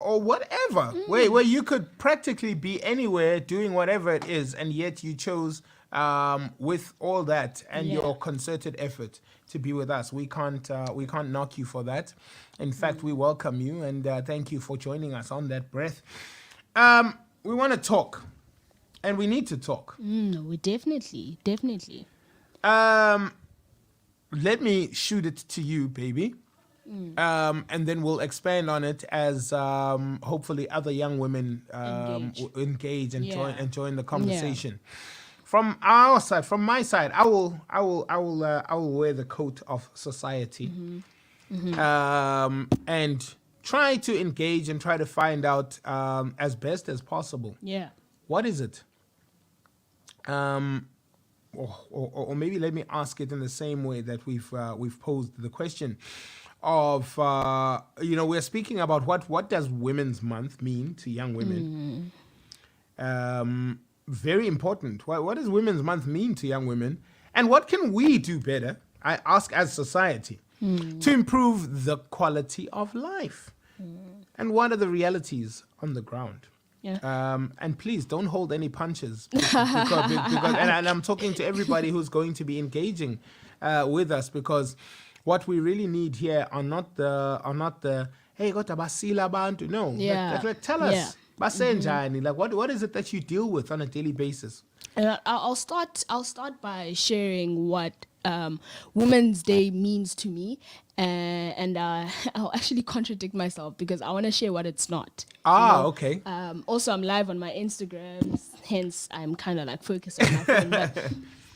or whatever, where you could practically be anywhere doing whatever it is, and yet you chose, with all that and Yeah. your concerted effort, to be with us. We can't knock you for that. In fact, we welcome you, and thank you for joining us on that breath. We want to talk, and we need to talk. We definitely. Um, Let me shoot it to you, baby. And then we'll expand on it as, hopefully other young women engage and Yeah. join the conversation. From our side, from my side, I will wear the coat of society, and try to engage and try to find out, as best as possible, Yeah. what is it. Or maybe let me ask it in the same way that we've posed the question of, we're speaking about what does Women's Month mean to young women. Very important. What does Women's Month mean to young women, and what can we do better? I ask, as society, to improve the quality of life, and what are the realities on the ground. Yeah. And please don't hold any punches, and I'm talking to everybody who's going to be engaging with us, because what we really need here are not the hey got basila bantu. No, Yeah. like, tell us, Yeah. basenjani, like what is it that you deal with on a daily basis? I'll start by sharing what Women's Day means to me, and I'll actually contradict myself because I want to share what it's not. Okay. Also, I'm live on my Instagram, hence I'm kind of like focused on my phone. But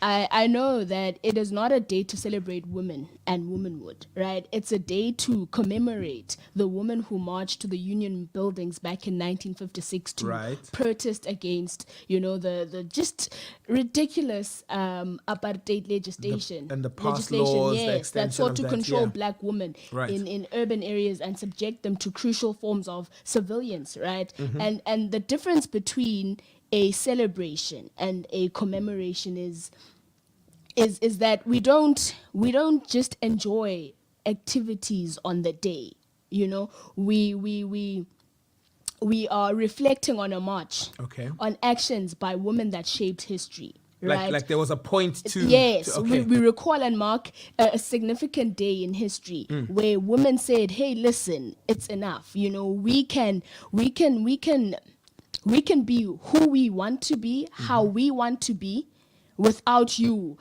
I know that it is not a day to celebrate women and womanhood, right? It's a day to commemorate the women who marched to the Union buildings back in 1956 to protest against, the just ridiculous apartheid legislation. And the past laws, the yes, that extension sought of to that, control yeah. black women Right. in urban areas and subject them to crucial forms of surveillance, right? And the difference between a celebration and a commemoration is that we don't just enjoy activities on the day. We are reflecting on a march, Okay. on actions by women that shaped history. Right? Like there was a point to. Yes, Okay. we recall and mark a significant day in history where women said, "Hey, listen, it's enough. We can be who we want to be, how we want to be, without you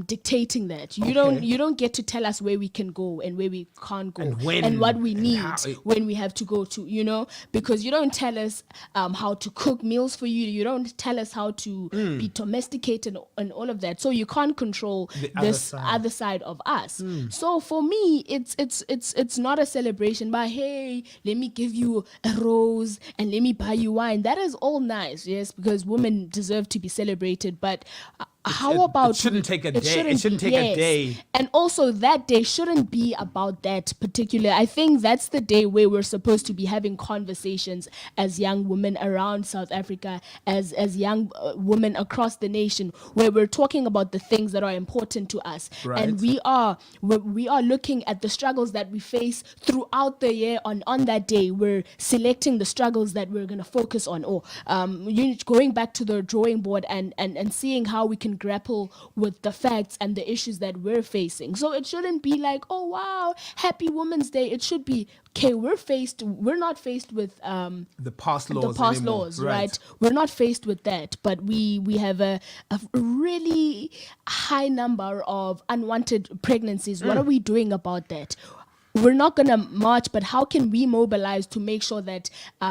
dictating that. You don't get to tell us where we can go and where we can't go, And when, and what we and need how. when we have to go to, because you don't tell us how to cook meals for you. You don't tell us how to be domesticated and all of that. So you can't control this other side of us. So for me, it's not a celebration by, hey, let me give you a rose and let me buy you wine. That is all nice, yes, because women deserve to be celebrated, but how about it shouldn't take a day. It shouldn't take a day. And also that day shouldn't be about that particular. I think that's the day where we're supposed to be having conversations as young women around South Africa, as young women across the nation, where we're talking about the things that are important to us. Right. And we are looking at the struggles that we face throughout the year. On that day, we're selecting the struggles that we're going to focus on, or going back to the drawing board and seeing how we can grapple with the facts and the issues that we're facing. So it shouldn't be like, oh wow, happy Women's Day. It should be, okay, we're not faced with The past laws. right? We're not faced with that, but we have a really high number of unwanted pregnancies. What are we doing about that? We're not going to march, but how can we mobilize to make sure that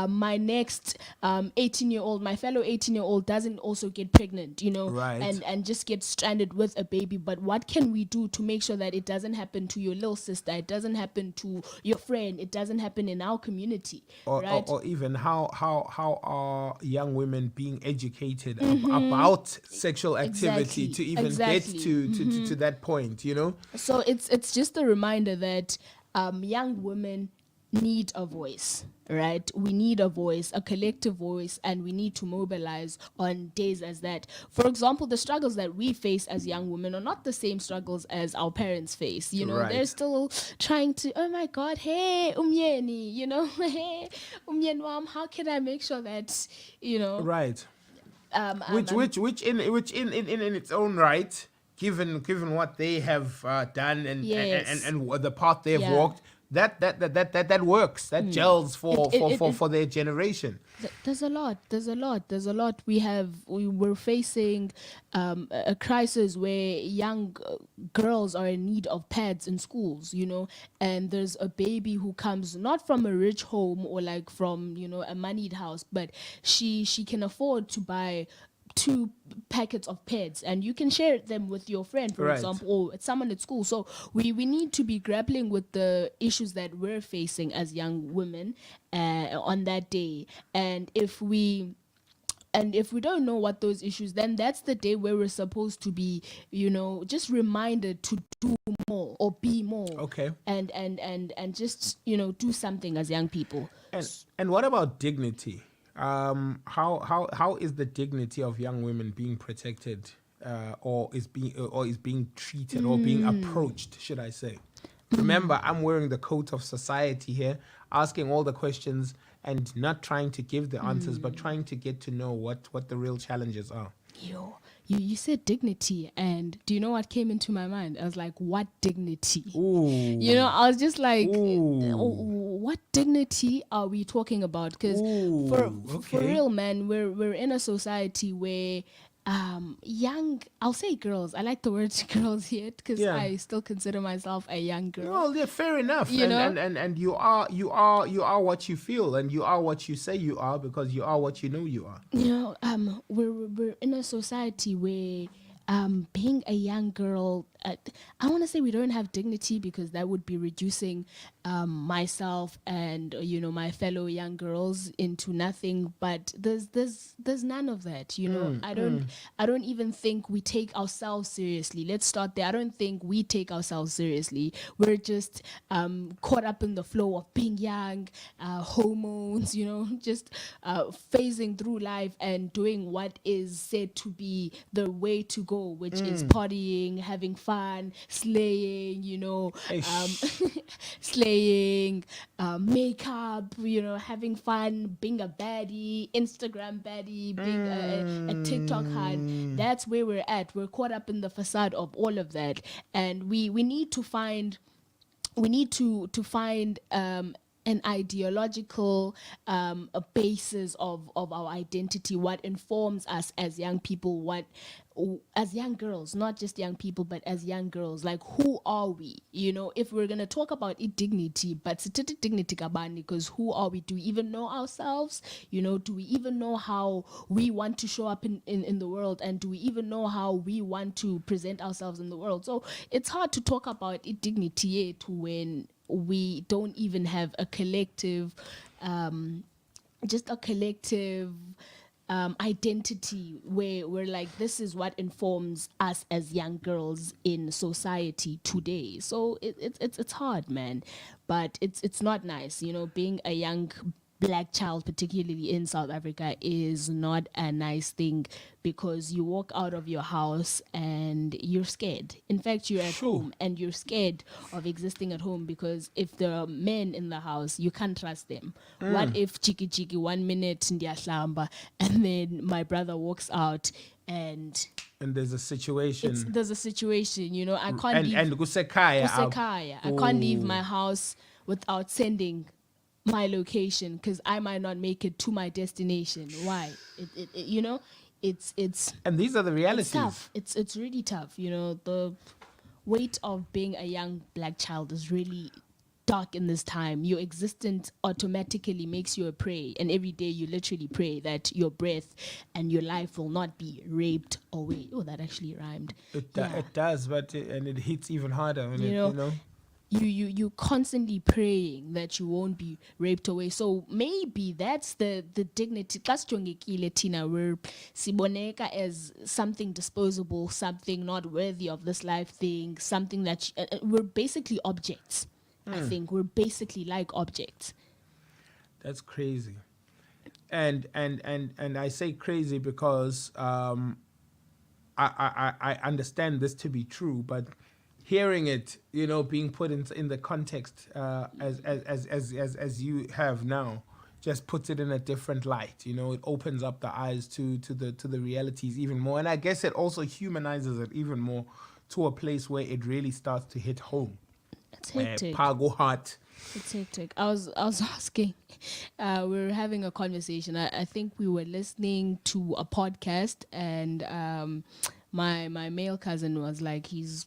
my next 18-year-old, my fellow 18-year-old doesn't also get pregnant, Right. and just get stranded with a baby? But what can we do to make sure that it doesn't happen to your little sister, it doesn't happen to your friend, it doesn't happen in our community, right? Or even how are young women being educated about sexual activity to even get to that point, So it's just a reminder that young women need a voice, right? We need a voice, a collective voice, and we need to mobilize on days as that. For example, the struggles that we face as young women are not the same struggles as our parents face. You know, they're Right. still trying to, oh my God, hey, umyeni, you know, hey, umyeni wam, how can I make sure that, you know, Right. Which in its own right, given what they have done yes. and the path they've Yeah. walked, that works. That gels for their generation. There's a lot. We're facing a crisis where young girls are in need of pads in schools, you know, and there's a baby who comes not from a rich home or like from, you know, a moneyed house, but she can afford to buy 2 packets of pads and you can share them with your friend, for Right. example, or someone at school. So we need to be grappling with the issues that we're facing as young women on that day. And if we don't know what those issues, then that's the day where we're supposed to be, you know, just reminded to do more or be more. Okay. And just, you know, do something as young people. And what about dignity? How is the dignity of young women being protected, or is being treated or being approached? Should I say? Remember, I'm wearing the coat of society here, asking all the questions and not trying to give the answers, but trying to get to know what the real challenges are. You said dignity, and do you know what came into my mind? I was like, what dignity? Ooh. You know, I was just like, Ooh. what dignity are we talking about? Because for real, man, we're in a society where I'll say girls. I like the word girls here because I still consider myself a young girl. Well, yeah, fair enough. You know? And you are what you feel, and you are what you say you are, because you are what you know you are. You know, we're in a society where being a young girl, I want to say we don't have dignity because that would be reducing myself and, you know, my fellow young girls into nothing. But there's none of that. You know, I don't even think we take ourselves seriously. Let's start there. I don't think we take ourselves seriously. We're just caught up in the flow of being young, hormones. You know, just phasing through life and doing what is said to be the way to go, which is partying, having fun, slaying, you know, slaying, makeup, you know, having fun, being a baddie, Instagram baddie, being a TikTok hard. That's where we're at. We're caught up in the facade of all of that, and we need to find an ideological a basis of our identity, what informs us as young people, as young girls, not just young people, but as young girls. Like, who are we? You know, if we're going to talk about dignity, but dignity kabani, because who are we? Do we even know ourselves? You know, do we even know how we want to show up in the world? And do we even know how we want to present ourselves in the world? So it's hard to talk about dignity yet when we don't even have a collective, identity where we're like, this is what informs us as young girls in society today. So it's hard, man, but it's not nice, you know. Being a young Black child, particularly in South Africa, is not a nice thing, because you walk out of your house and you're scared. In fact, you're at home and you're scared of existing at home, because if there are men in the house, you can't trust them. What if chiki 1 minute ndiyahlamba, and then my brother walks out and there's a situation. You know, I can't leave. And kusekhaya. I can't leave my house without sending my location, because I might not make it to my destination. Why? You know, it's and these are the realities. It's tough. It's really tough. You know, the weight of being a young Black child is really dark in this time. Your existence automatically makes you a prey, and every day you literally pray that your breath and your life will not be raped away. Oh, that actually rhymed. It does, but it hits even harder when you know. You constantly praying that you won't be raped away. So maybe that's the dignity. Tina, we're siboneka as something disposable, something not worthy of this life thing, something that we're basically objects. I think we're basically like objects. That's crazy. And I say crazy because I understand this to be true, but hearing it, being put in the context as you have now, just puts it in a different light. It opens up the eyes to the realities even more, and I guess it also humanizes it even more to a place where it really starts to hit home. It's hectic. Pago heart. It's hectic. I was asking. We were having a conversation. I think we were listening to a podcast, and my male cousin was like, he's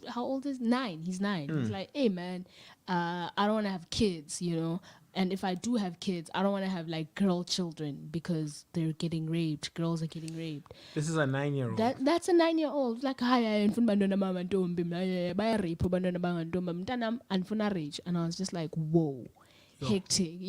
how old is 9? He's 9. He's like, hey man, I don't want to have kids, and if I do have kids, I don't want to have like girl children because they're getting raped. Girls are getting raped. This is a 9-year-old. That's a 9-year-old. Like, hi, and I was just like, whoa. Hectic,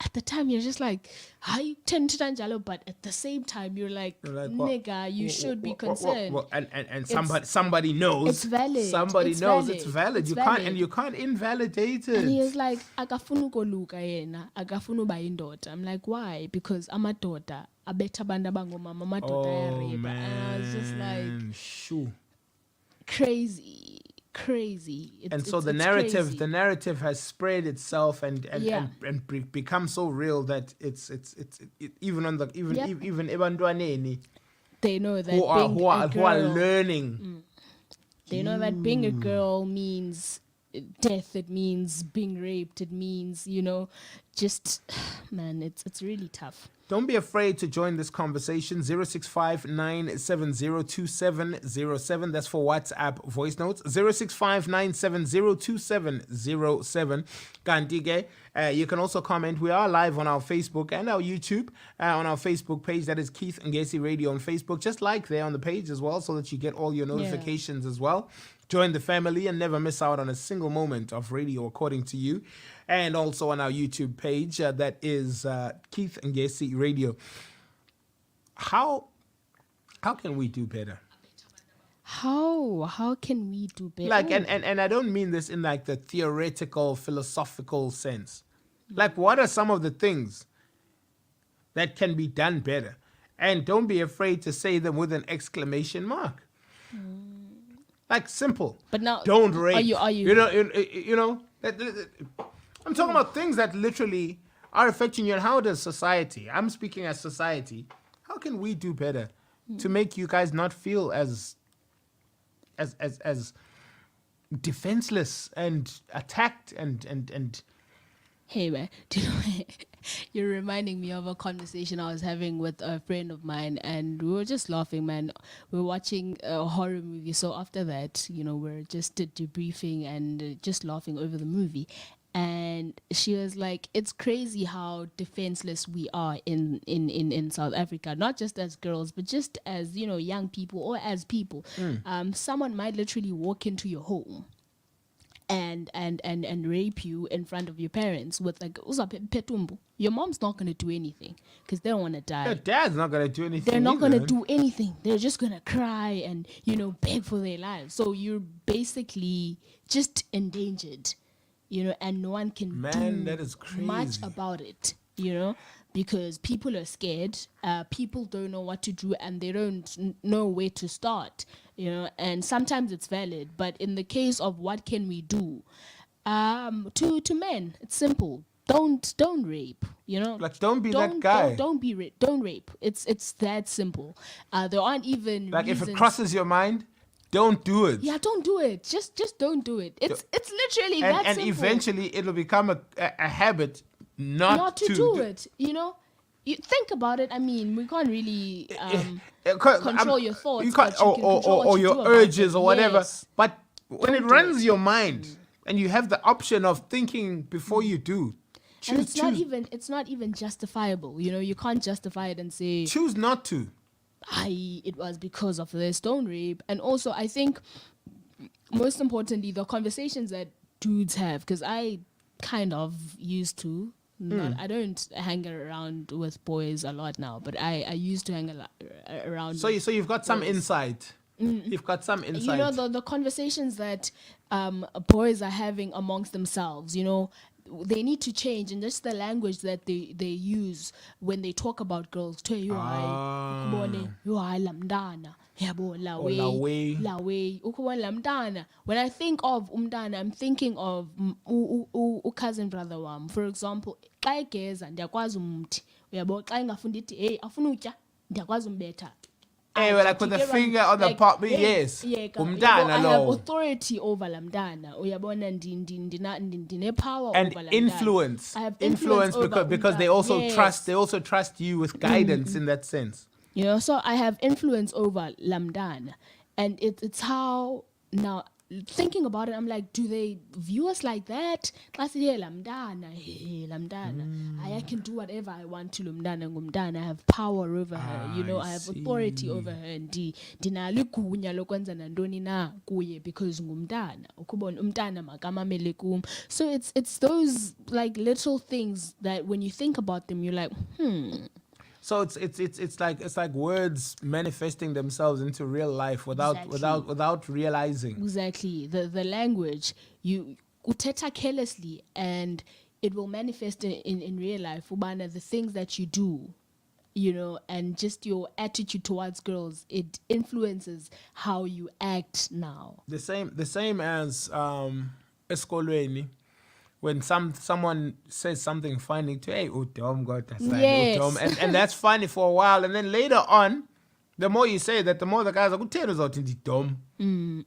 at the time you're just like, how you tend to Tanjalo, but at the same time you're like nigga, you should be concerned. And somebody knows it's valid. Somebody it's knows valid. It's valid. You can't invalidate it. And he was like, akafunu koluka yena, akafunu ba indoda. I'm like, why? Because amadoda abetha abantu abangomama, amadoda ayarapa. And I was just like, shoo. Crazy. So the narrative has spread itself and become so real that it's even on the even ebantwaneni they know that who are learning. They know that being a girl means death. It means being raped. It means just man, it's really tough. Don't be afraid to join this conversation. 065-970-2707. That's for WhatsApp voice notes. 065-970-2707. Kantige. You can also comment. We are live on our Facebook and our YouTube. On our Facebook page, that is Keith Ngesi Radio on Facebook. Just like there on the page as well, so that you get all your notifications as well. Join the family and never miss out on a single moment of radio according to you. And also on our YouTube page, that is Keith Ngesi Radio. How can we do better? How can we do better? Like, and I don't mean this in like the theoretical, philosophical sense. Like, what are some of the things that can be done better? And don't be afraid to say them with an exclamation mark. Like, simple. But now, don't rape. Are you? I'm talking about things that literally are affecting you. And how does society? I'm speaking as society. How can we do better to make you guys not feel as defenseless and attacked and Hey man, you're reminding me of a conversation I was having with a friend of mine, and we were just laughing, man. We were watching a horror movie, so after that, we're just debriefing and just laughing over the movie. And she was like, it's crazy how defenseless we are in South Africa, not just as girls, but just as, young people or as people. Someone might literally walk into your home and rape you in front of your parents with like petumbu. Your mom's not going to do anything because they don't want to die. Your dad's not going to do anything. They're not going to do anything. They're just going to cry and, beg for their lives. So you're basically just endangered. And no one can do that is crazy. Much about it, because people are scared. People don't know what to do and they don't know where to start, and sometimes it's valid. But in the case of what can we do, to men, it's simple. Don't rape, Like, don't be that guy. Don't rape. It's that simple. There aren't even like reasons. If it crosses your mind, don't do it. Yeah, don't do it. Just don't do it. It's literally that simple. And eventually it'll become a habit not to do it. You think about it. I mean, we can't really control your thoughts, or your urges or whatever. Yes. But when it runs your mind and you have the option of thinking before you do, and it's not even justifiable. You can't justify it and say choose not to. It was because of this, don't rape. And also, I think, most importantly, the conversations that dudes have, because I kind of used to, I don't hang around with boys a lot now, but I used to hang around So you've got some insight. You've got some insight. The conversations that boys are having amongst themselves, they need to change, and just the language that they use when they talk about girls. You hayi lamdana yabo lawe ukubona lamdana. When I think of umdana, I'm thinking of cousin brother wam. For example, xa egeza ndiyakwazi umthi uyabo, xa engafunda ithi hey afuna utya ndiyakwazi umbetha. Like with the finger on the part, yes. Umdana I have authority over lamdana. Uyabona ndine power and over lamdana. Influence. I have influence because they also yes. trust you with guidance in that sense. So I have influence over lamdana, and it's how now. Thinking about it, I'm like, do they view us like that? Lamdana, I can do whatever I want to Lumdana. I have power over her, I have authority over her. And dinalikunya lokwenza nandoni na kuye because ngumdana. Ukubona umdana makamamele kum. So it's those like little things that when you think about them, you're like, So it's like words manifesting themselves into real life without realizing. Exactly. The language, you uteta carelessly and it will manifest in real life. Ubana, the things that you do, and just your attitude towards girls, it influences how you act now. The same as eskolweni. When someone says something funny to, hey, udom got that side, yes. and that's funny for a while, and then later on, the more you say that, the more the guys are like,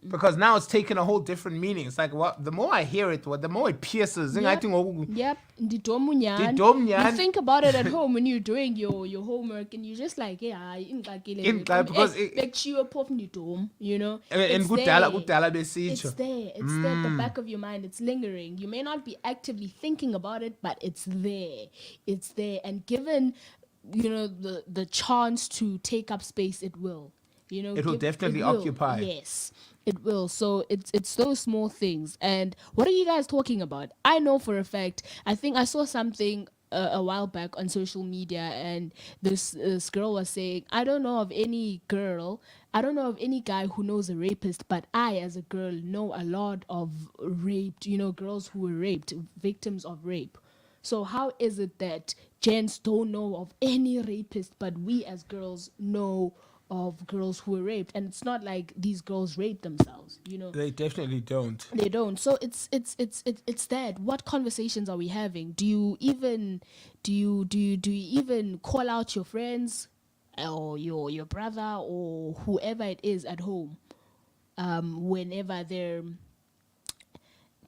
because now it's taken a whole different meaning. It's like, the more I hear it, the more it pierces. Yep. You think about it at home when you're doing your homework, and you're just like, yeah, because expect you apart from dom, And it's there. It's there at the back of your mind. It's lingering. You may not be actively thinking about it, but it's there. It's there, and given the chance to take up space, it will. It will definitely occupy. Yes, it will. So it's those small things. And what are you guys talking about? I know for a fact. I think I saw something a while back on social media, and this girl was saying, I don't know of any guy who knows a rapist, but I, as a girl, know a lot of raped, girls who were raped, victims of rape. So how is it that gents don't know of any rapist, but we as girls know of girls who were raped? And it's not like these girls rape themselves, They definitely don't. They don't. So it's that. What conversations are we having? Do you even call out your friends or your brother or whoever it is at home whenever they're...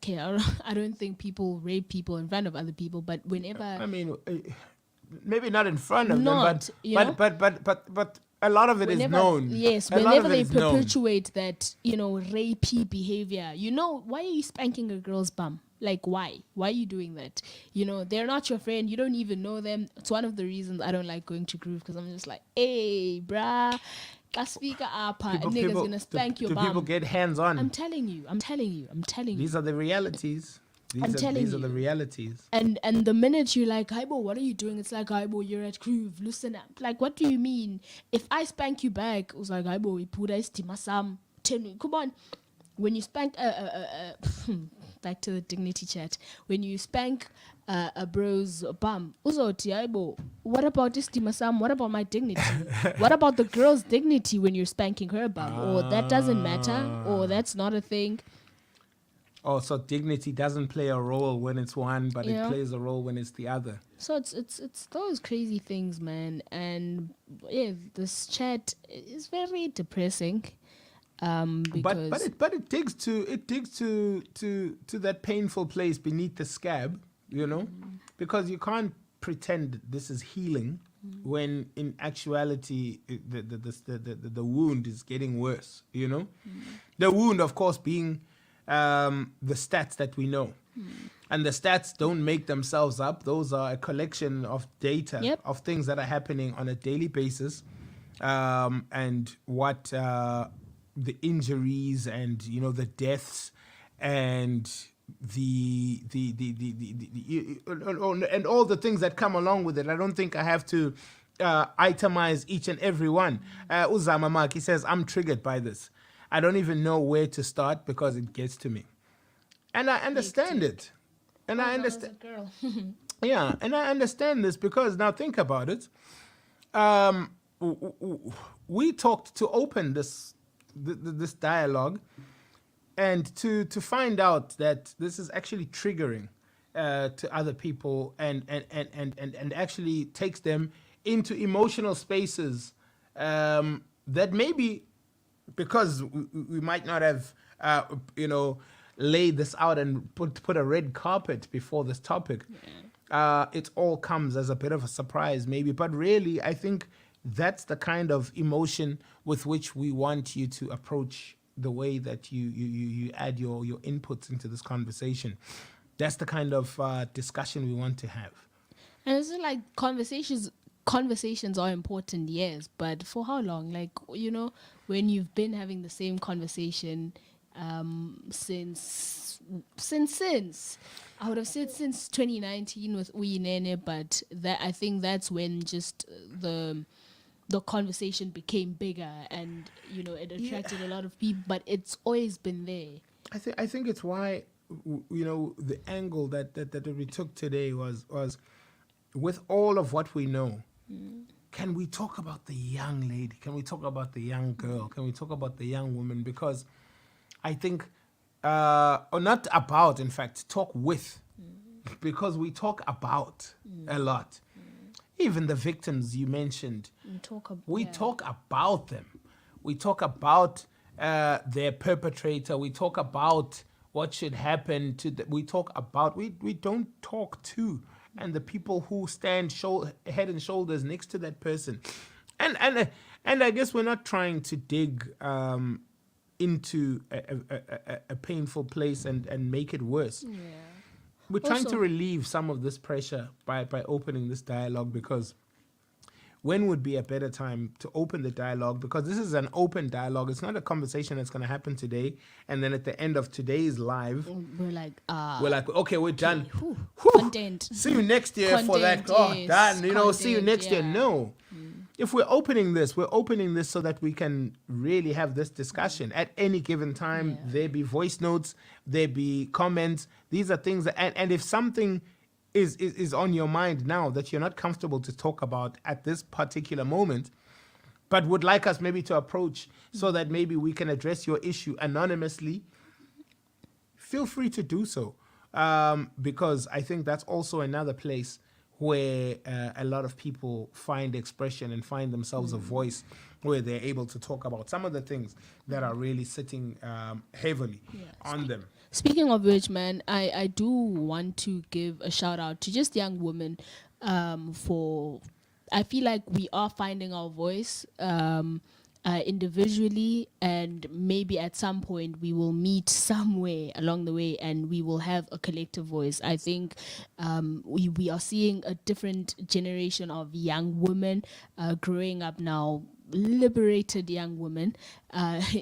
Okay, I don't think people rape people in front of other people, but whenever... I mean, maybe not in front of them, but a lot of it is known. Yes, whenever they perpetuate that, rapey behavior, why are you spanking a girl's bum? Like, why? Why are you doing that? They're not your friend. You don't even know them. It's one of the reasons I don't like going to Groove, because I'm just like, hey, brah, niggas gonna spank your bum. People get hands on. I'm telling you. These are the realities. These are the realities. And the minute you're like, Aibo, what are you doing? It's like, Aibo, you're at Groove, loosen up. Like, what do you mean? If I spank you back, it was like, Aibo, ipura istimasam. Come on. When you spank back to the dignity chat. When you spank a bro's bum, uzoti Aibo, what about istimasam? What about my dignity? What about the girl's dignity when you're spanking her bum? Or that doesn't matter? Or that's not a thing? Oh, so dignity doesn't play a role when it's one, but it plays a role when it's the other. So it's those crazy things, man. And yeah, this chat is very depressing. Because but it digs to that painful place beneath the scab, because you can't pretend this is healing when in actuality the wound is getting worse. The wound, of course, being the stats that we know. And the stats don't make themselves up. Those are a collection of data of things that are happening on a daily basis, and what the injuries and the deaths and the and all the things that come along with it. I don't think I have to itemize each and every one. Uzama Mark, he says, I'm triggered by this. I don't even know where to start because it gets to me. And I understand it. And I understand. Girl. Yeah, and I understand this because now think about it. Um, we talked to open this dialogue, and to find out that this is actually triggering to other people, and actually takes them into emotional spaces that maybe, because we might not have laid this out and put a red carpet before this topic. It all comes as a bit of a surprise maybe, but really I think that's the kind of emotion with which we want you to approach the way that you add your inputs into this conversation. That's the kind of discussion we want to have. And it's like conversations are important, yes, but for how long? Like, when you've been having the same conversation since I would have said since 2019 with Uyinene, but that I think that's when just the conversation became bigger, and it attracted a lot of people, but it's always been there. I think it's why the angle that we took today was with all of what we know. Can we talk about the young lady? Can we talk about the young girl? Can we talk about the young woman? Because I think, or not about, in fact, talk with, because we talk about a lot. Even the victims you mentioned, we talk about them. We talk about their perpetrator. We talk about what should happen to them. We talk about, we don't talk to, and the people who stand head and shoulders next to that person. And I guess we're not trying to dig into a painful place and make it worse. Yeah. We're trying to relieve some of this pressure by opening this dialogue, because when would be a better time to open the dialogue? Because this is an open dialogue. It's not a conversation that's going to happen today, and then at the end of today's live, we're like, okay, we're done. Whew. Content. See you next year for that. Yes. Done. Content, see you next year. No. If we're opening this so that we can really have this discussion at any given time. There be voice notes, there be comments. These are things and if something is on your mind now that you're not comfortable to talk about at this particular moment, but would like us maybe to approach so that maybe we can address your issue anonymously, feel free to do so. Because I think that's also another place where a lot of people find expression and find themselves a voice, where they're able to talk about some of the things that are really sitting heavily on them. Speaking of which, man, I do want to give a shout out to just young women for, I feel like we are finding our voice individually, and maybe at some point we will meet somewhere along the way and we will have a collective voice. I think we are seeing a different generation of young women growing up now, liberated young women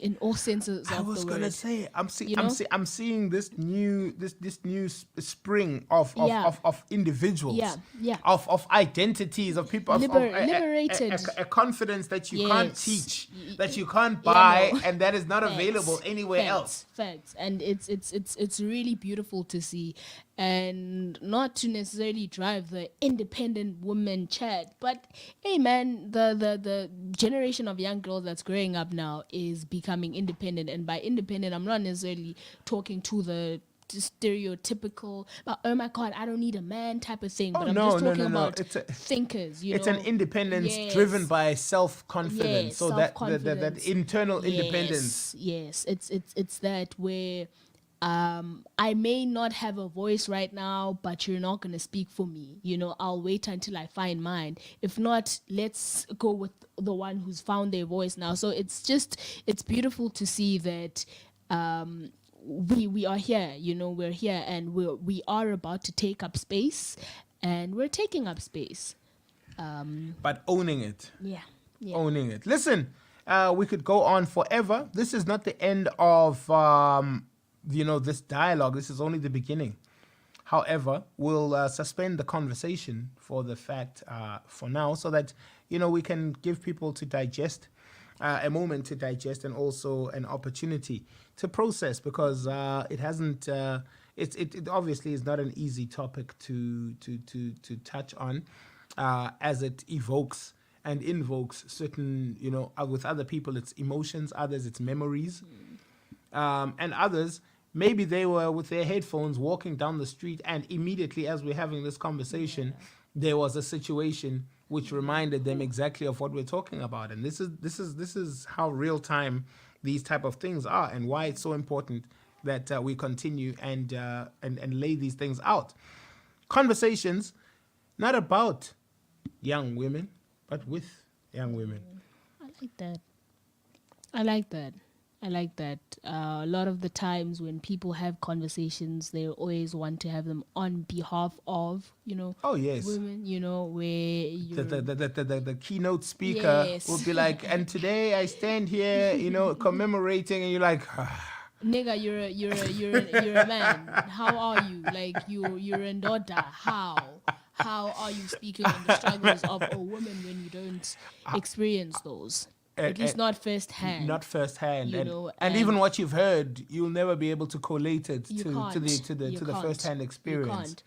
in all senses of the word. I was gonna say, I'm seeing this new spring of individuals, of identities, of people, liberated, a confidence that you can't teach, that you can't buy, and that is not available anywhere else. Facts, and it's really beautiful to see, and not to necessarily drive the independent woman chat, but hey, man, the generation of young girls that's growing up now is becoming independent. And by independent, I'm not necessarily talking to the stereotypical, but oh my God, I don't need a man type of thing. But I'm just talking about thinkers. It's an independence driven by self-confidence. So self-confidence. That internal independence. Yes, it's that where I may not have a voice right now, but you're not going to speak for me. I'll wait until I find mine. If not, let's go with the one who's found their voice now. So it's beautiful to see that we are here, we're here, and we are about to take up space, and we're taking up space. But owning it. Yeah. Owning it. Listen, we could go on forever. This is not the end of this dialogue. This is only the beginning. However, we'll suspend the conversation for the fact for now, so that we can give people to digest a moment to digest and also an opportunity to process, because it hasn't. It obviously is not an easy topic to touch on, as it evokes and invokes certain, with other people it's emotions, others it's memories, and others maybe they were with their headphones walking down the street, and immediately as we're having this conversation, there was a situation which reminded them exactly of what we're talking about. And this is how real time these type of things are, and why it's so important that we continue and lay these things out. Conversations not about young women, but with young women. I like that. A lot of the times when people have conversations, they always want to have them on behalf of, Oh yes, women. Where the keynote speaker will be like, and today I stand here, commemorating, and you're like, nigga, you're a man. How are you? Like you're a daughter. How are you speaking on the struggles of a woman when you don't experience those? At least not firsthand. Not firsthand, and even what you've heard, you'll never be able to collate it to the firsthand experience. You can't.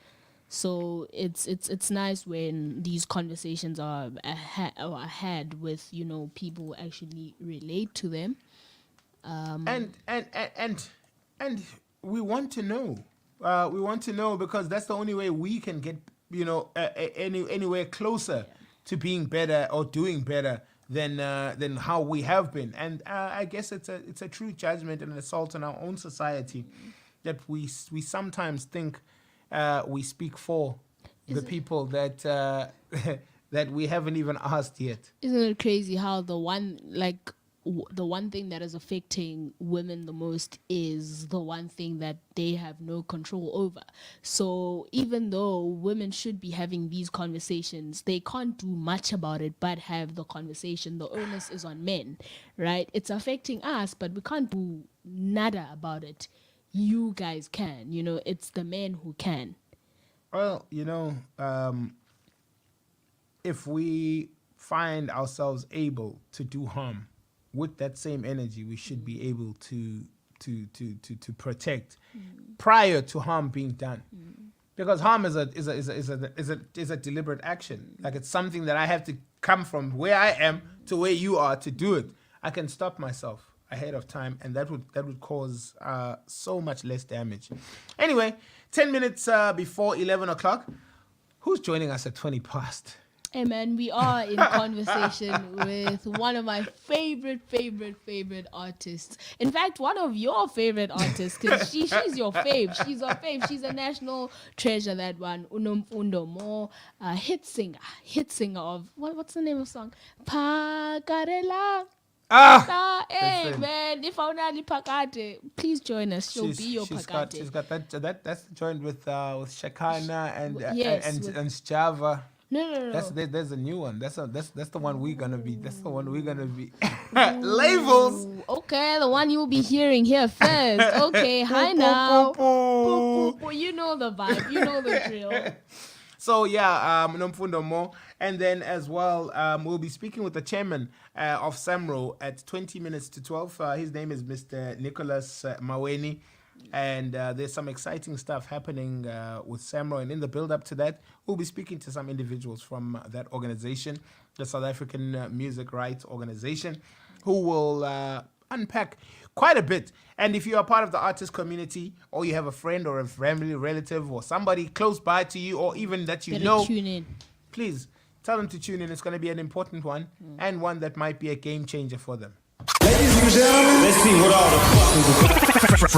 So it's nice when these conversations are had with people who actually relate to them. And we want to know. We want to know, because that's the only way we can get anywhere closer to being better or doing better than how we have been. And I guess it's a true judgment and an assault on our own society that we sometimes think we speak for the people that that we haven't even asked yet. Isn't it crazy how the one thing that is affecting women the most is the one thing that they have no control over. So even though women should be having these conversations, they can't do much about it but have the conversation. The onus is on men, right? It's affecting us, but we can't do nada about it. You guys can, it's the men who can. Well, if we find ourselves able to do harm, with that same energy, we should be able to protect prior to harm being done, because harm is a deliberate action. Like, it's something that I have to come from where I am to where you are to do it. I can stop myself ahead of time, and that would cause so much less damage. Anyway, 10 minutes before 11 o'clock. Who's joining us at 20 past? Hey man, we are in conversation with one of my favorite artists. In fact, one of your favorite artists, because she's your fave. She's our fave. She's a national treasure, that one. Unomfundo Mo, hit singer of, what's the name of the song? Pakarela. Hey man, if I only Pakate, please join us. She'll be your Pakate. She's got that's joined with Shakana and Sjava. No. There's a new one. That's the one we're gonna be. That's the one we're gonna be. Labels. Okay, the one you'll be hearing here first. Okay, hi now. You know the vibe. You know the drill. So yeah, Nomfundo Mo, and then as well, we'll be speaking with the chairman of SAMRO at 20 minutes to 12. His name is Mr. Nicholas Maweni. And there's some exciting stuff happening with SAMRO. And in the build-up to that, we'll be speaking to some individuals from that organization, the South African Music Rights Organization, who will unpack quite a bit. And if you are part of the artist community, or you have a friend or a family relative or somebody close by to you, or even that you know, tune in. Please tell them to tune in. It's going to be an important one, and one that might be a game changer for them. Ladies and gentlemen, let's see what all the fuck